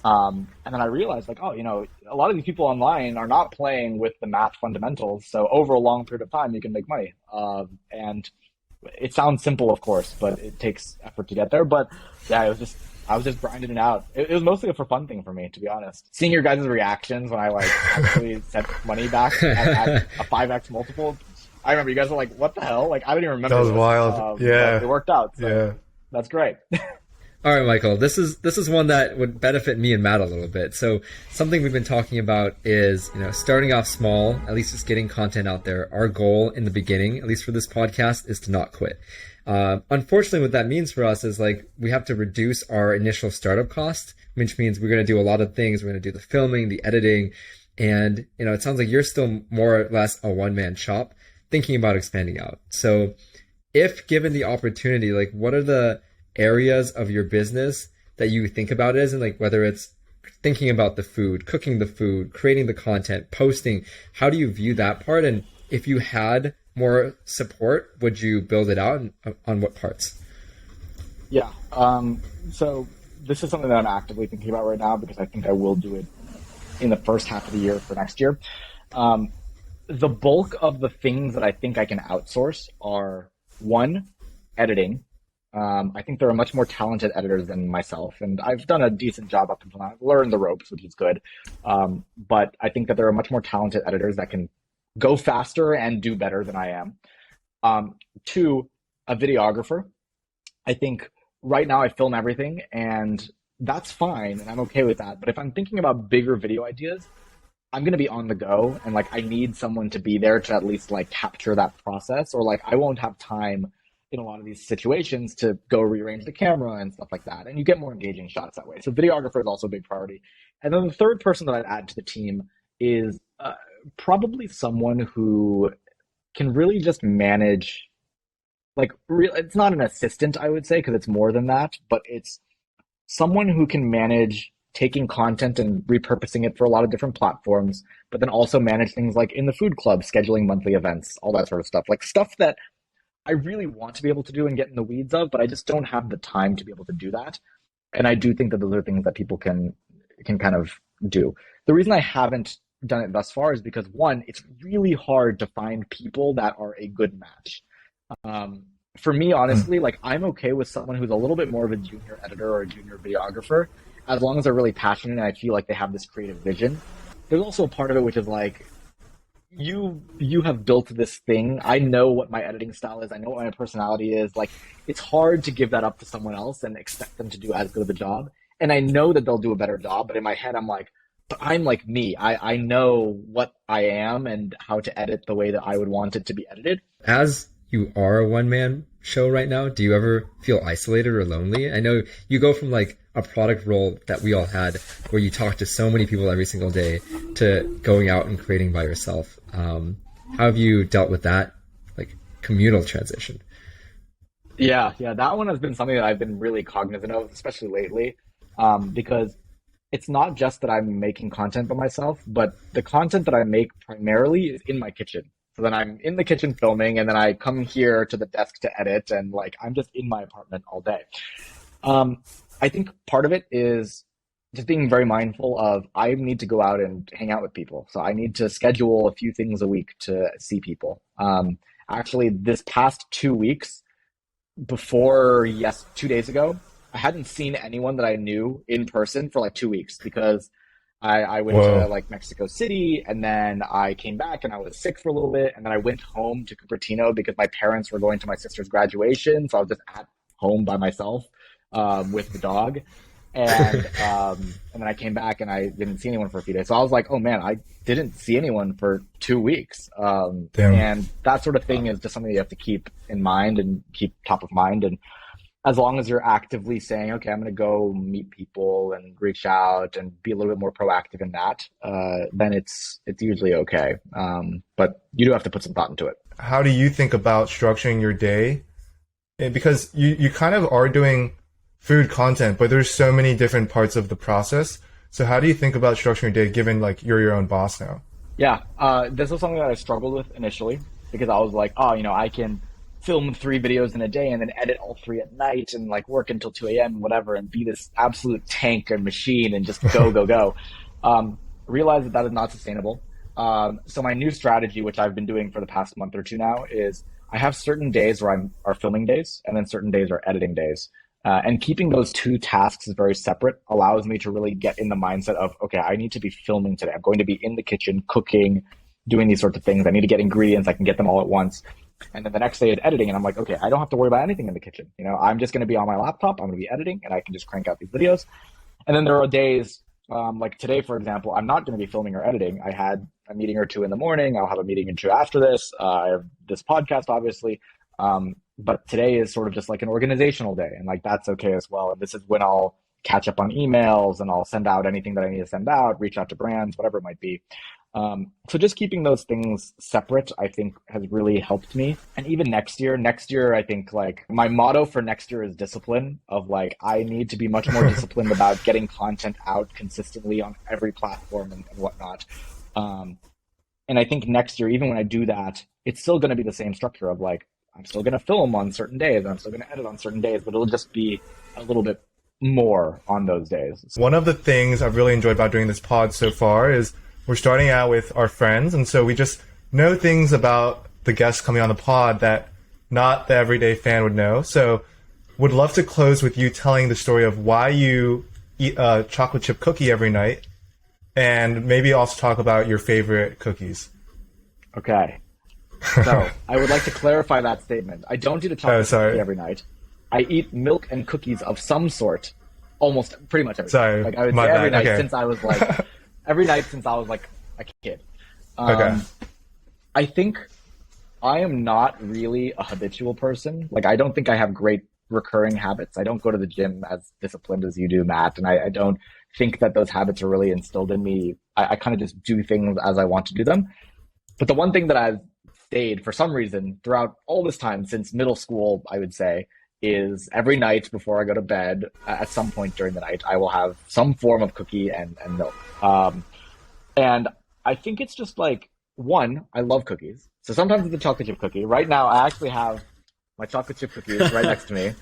And then I realized like, oh, a lot of these people online are not playing with the math fundamentals. So over a long period of time, you can make money. And it sounds simple, of course, but it takes effort to get there. But yeah, I was just grinding it out. It was mostly a for fun thing for me, to be honest. Seeing your guys' reactions when I like actually sent money back at a 5x multiple, I remember you guys were like, what the hell? Like, I don't even remember. That was this. wild. Yeah. But it worked out. So Yeah. that's great. All right, Michael, this is one that would benefit me and Matt a little bit. So something we've been talking about is, starting off small, at least just getting content out there. Our goal in the beginning, at least for this podcast, is to not quit. Unfortunately, what that means for us is like we have to reduce our initial startup cost, which means we're going to do a lot of things. We're going to do the filming, the editing, and, it sounds like you're still more or less a one-man shop thinking about expanding out. So if given the opportunity, like what are the areas of your business that you think about it as, and like whether it's thinking about the food, cooking the food, creating the content, posting, how do you view that part? And if you had more support, would you build it out, and on what parts? Yeah. So this is something that I'm actively thinking about right now because I think I will do it in the first half of the year for next year. The bulk of the things that I think I can outsource are one, editing. I think there are much more talented editors than myself, and I've done a decent job up until now. I've learned the ropes, which is good. But I think that there are much more talented editors that can go faster and do better than I am. Two, a videographer. I think right now I film everything, and that's fine, and I'm okay with that. But if I'm thinking about bigger video ideas, I'm going to be on the go, and like I need someone to be there to at least like capture that process, or like I won't have time in a lot of these situations to go rearrange the camera and stuff like that. And you get more engaging shots that way. So videographer is also a big priority. And then the third person that I'd add to the team is probably someone who can really just manage, like it's not an assistant, I would say, because it's more than that, but it's someone who can manage taking content and repurposing it for a lot of different platforms, but then also manage things like in the food club, scheduling monthly events, all that sort of stuff. Like stuff that I really want to be able to do and get in the weeds of, but I just don't have the time to be able to do that. And I do think that those are things that people can kind of do. The reason I haven't done it thus far is because one, it's really hard to find people that are a good match. For me, honestly, like I'm okay with someone who's a little bit more of a junior editor or a junior videographer, as long as they're really passionate and I feel like they have this creative vision. There's also a part of it which is like, you have built this thing. I know what my editing style is. I know what my personality is. Like, it's hard to give that up to someone else and expect them to do as good of a job. And I know that they'll do a better job, but in my head, I'm like, but I'm like me. I know what I am and how to edit the way that I would want it to be edited. As you are a one-man show right now, do you ever feel isolated or lonely? I know you go from like a product role that we all had where you talk to so many people every single day to going out and creating by yourself. How have you dealt with that like communal transition? Yeah, that one has been something that I've been really cognizant of, especially lately, because it's not just that I'm making content by myself, but the content that I make primarily is in my kitchen. So then I'm in the kitchen filming, and then I come here to the desk to edit, and like I'm just in my apartment all day. I think part of it is just being very mindful of I need to go out and hang out with people. So I need to schedule a few things a week to see people. Actually, this past 2 weeks, before, 2 days ago, I hadn't seen anyone that I knew in person for like 2 weeks because I went to like Mexico City, and then I came back and I was sick for a little bit, and then I went home to Cupertino because my parents were going to my sister's graduation, so I was just at home by myself with the dog, and then I came back and I didn't see anyone for a few days. So I was like, oh man, I didn't see anyone for 2 weeks, and that sort of thing is just something you have to keep in mind and keep top of mind. And as long as you're actively saying, okay, I'm going to go meet people and reach out and be a little bit more proactive in that, then it's usually okay. But you do have to put some thought into it. How do you think about structuring your day? Because you kind of are doing food content, but there's so many different parts of the process. So how do you think about structuring your day given like you're your own boss now? Yeah, this was something that I struggled with initially because I was like, oh, I can film 3 videos in a day and then edit all 3 at night and like work until 2 a.m. whatever and be this absolute tank and machine and just go. Realize that is not sustainable. So my new strategy, which I've been doing for the past month or two now, is I have certain days where are filming days and then certain days are editing days. And keeping those 2 tasks very separate allows me to really get in the mindset of, okay, I need to be filming today. I'm going to be in the kitchen, cooking, doing these sorts of things. I need to get ingredients. I can get them all at once. And then the next day is editing. And I'm like, okay, I don't have to worry about anything in the kitchen. I'm just going to be on my laptop. I'm going to be editing and I can just crank out these videos. And then there are days like today, for example, I'm not going to be filming or editing. I had a meeting or 2 in the morning. I'll have a meeting or 2 after this. I have this podcast, obviously. But today is sort of just like an organizational day. And like, that's okay as well. And this is when I'll catch up on emails and I'll send out anything that I need to send out, reach out to brands, whatever it might be. So just keeping those things separate, I think has really helped me. And even next year, I think like my motto for next year is discipline of like, I need to be much more disciplined about getting content out consistently on every platform and whatnot. And I think next year, even when I do that, it's still going to be the same structure of like, I'm still going to film on certain days. I'm still going to edit on certain days, but it'll just be a little bit more on those days. One of the things I've really enjoyed about doing this pod so far is we're starting out with our friends, and so we just know things about the guests coming on the pod that not the everyday fan would know. So would love to close with you telling the story of why you eat a chocolate chip cookie every night, and maybe also talk about your favorite cookies. Okay. So I would like to clarify that statement. I don't eat a chocolate cookie every night. I eat milk and cookies of some sort almost pretty much every night. Like I would say every night since I was like every night since I was like a kid. I think I am not really a habitual person. Like I don't think I have great recurring habits. I don't go to the gym as disciplined as you do, Matt, and I don't think that those habits are really instilled in me. I kind of just do things as I want to do them. But the one thing that I've stayed for some reason throughout all this time since middle school, I would say, is every night before I go to bed, at some point during the night, I will have some form of cookie and milk. And I think it's just like, one, I love cookies. So sometimes it's a chocolate chip cookie. Right now, I actually have my chocolate chip cookies right next to me,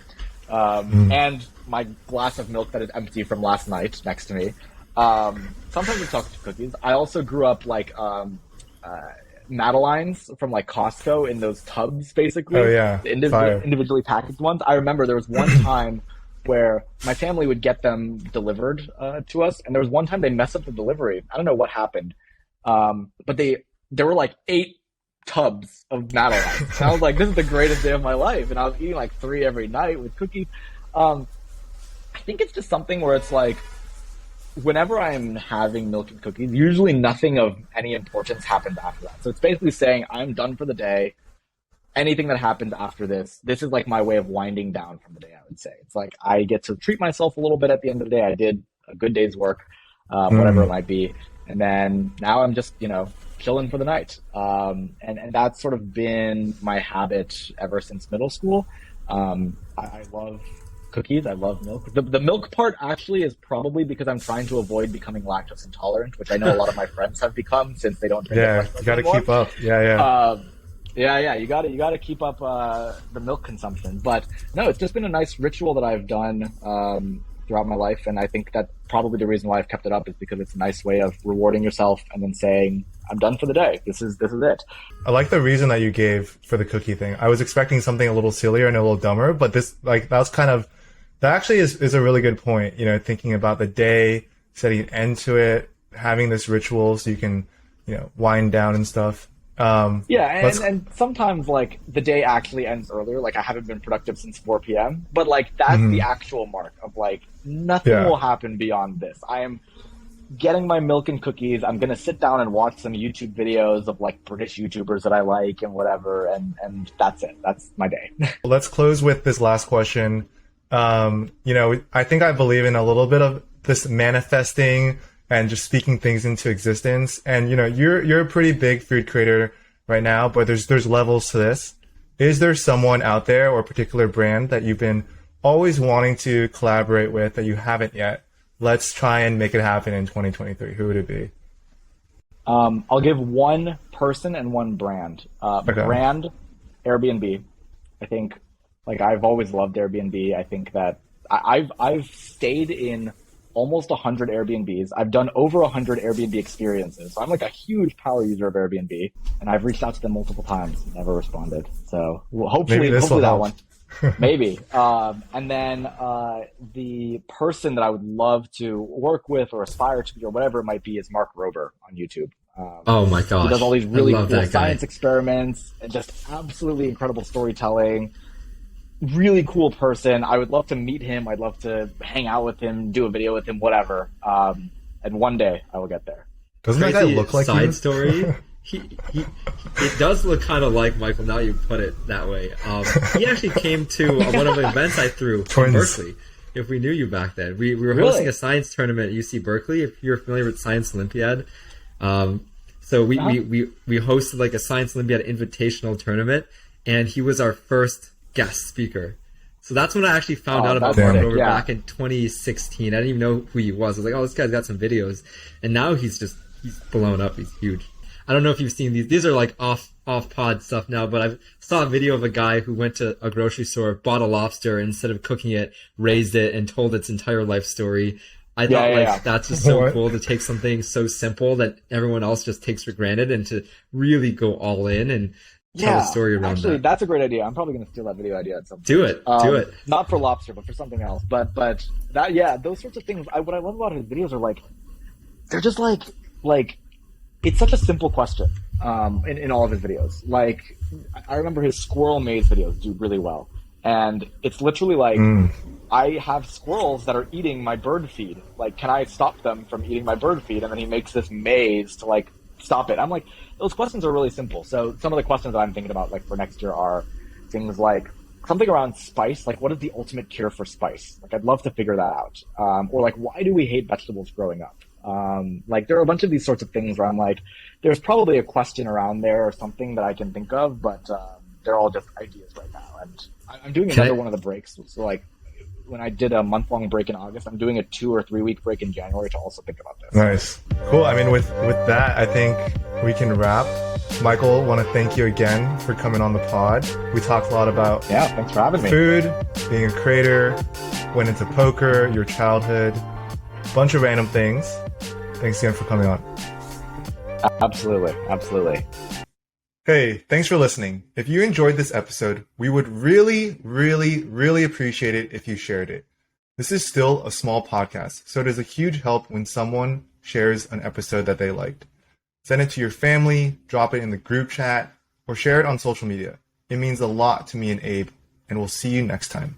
and my glass of milk that is empty from last night next to me. Sometimes it's chocolate chip cookies. I also grew up like Madeleines from like Costco in those tubs, basically. Oh yeah, The fire. individually packaged ones. I remember there was one time where my family would get them delivered to us, and there was one time they messed up the delivery. I don't know what happened, but there were like 8 tubs of Madeleines. And I was like, this is the greatest day of my life, and I was eating like 3 every night with cookies. I think it's just something where it's like, whenever I'm having milk and cookies, usually nothing of any importance happens after that. So it's basically saying I'm done for the day. Anything that happens after this is like my way of winding down from the day, I would say. It's like I get to treat myself a little bit at the end of the day. I did a good day's work, whatever it might be. And then now I'm just, chilling for the night. And that's sort of been my habit ever since middle school. I love cookies. I love milk. The milk part actually is probably because I'm trying to avoid becoming lactose intolerant, which I know a lot of my friends have become since they don't drink Yeah, fresh milk you got to anymore. keep up. Yeah. Yeah. You got to keep up the milk consumption. But no, it's just been a nice ritual that I've done throughout my life, and I think that probably the reason why I've kept it up is because it's a nice way of rewarding yourself and then saying, I'm done for the day. This is it. I like the reason that you gave for the cookie thing. I was expecting something a little sillier and a little dumber, but that actually is a really good point. Thinking about the day, setting an end to it, having this ritual so you can, wind down and stuff. And sometimes like the day actually ends earlier. Like I haven't been productive since 4 p.m. But like that's the actual mark of like nothing will happen beyond this. I am getting my milk and cookies. I'm gonna sit down and watch some YouTube videos of like British YouTubers that I like and whatever, and that's it. That's my day. Let's close with this last question. I think I believe in a little bit of this manifesting and just speaking things into existence. And you're a pretty big food creator right now, but there's levels to this. Is there someone out there or a particular brand that you've been always wanting to collaborate with that you haven't yet? Let's try and make it happen in 2023. Who would it be? I'll give one person and one brand. Okay. Brand, Airbnb. I think, like, I've always loved Airbnb. I think that I've stayed in almost 100 Airbnbs. I've done over 100 Airbnb experiences. So I'm like a huge power user of Airbnb, and I've reached out to them multiple times, never responded. So hopefully that one. Maybe. And then the person that I would love to work with or aspire to be or whatever it might be is Mark Rober on YouTube. Oh my gosh. He does all these really I love cool that guy. science experiments and just absolutely incredible storytelling. Really cool person. I would love to meet him. I'd love to hang out with him, do a video with him, whatever. And one day I will get there. Doesn't that guy Crazy look like side you? story. It does look kind of like Michael. Now you put it that way. He actually came to one of the events I threw in Twins. Berkeley. If we knew you back then, we were Really? hosting a science tournament at UC Berkeley. If you're familiar with Science Olympiad, so we hosted like a Science Olympiad invitational tournament, and he was our first guest speaker. So that's when I actually found out about that's Mark sick, Rober yeah. back in 2016. I didn't even know who he was. I was like, oh, this guy's got some videos. And now he's blown up. He's huge. I don't know if you've seen these. These are like off pod stuff now, but I saw a video of a guy who went to a grocery store, bought a lobster, and instead of cooking it, raised it and told its entire life story. I thought that's just so What? cool to take something so simple that everyone else just takes for granted and to really go all in and tell a story around actually, that. that's a great idea. I'm probably going to steal that video idea at some point. Do it. Do it. Not for lobster, but for something else. But that, those sorts of things. What I love about his videos are like, they're just like it's such a simple question. In all of his videos, like I remember his squirrel maze videos do really well, and it's literally like I have squirrels that are eating my bird feed. Like, can I stop them from eating my bird feed? And then he makes this maze to like stop it. I'm like, those questions are really simple. So some of the questions that I'm thinking about like for next year are things like something around spice. Like, what is the ultimate cure for spice? Like, I'd love to figure that out. Or like, why do we hate vegetables growing up? Like, there are a bunch of these sorts of things where I'm like, there's probably a question around there or something that I can think of, but they're all just ideas right now. And I'm doing Can another I, one of the breaks. So like when I did a month-long break in August, I'm doing a 2 or 3 week break in January to also think about this. Nice. Cool. I mean, with that, I think we can wrap. Michael, want to thank you again for coming on the pod. We talked a lot about Yeah, thanks for having me. food, being a creator, went into poker, your childhood, bunch of random things. Thanks again for coming on. Absolutely, absolutely. Hey, thanks for listening. If you enjoyed this episode, we would really, really, really appreciate it if you shared it. This is still a small podcast, so it is a huge help when someone shares an episode that they liked. Send it to your family, drop it in the group chat, or share it on social media. It means a lot to me and Abe, and we'll see you next time.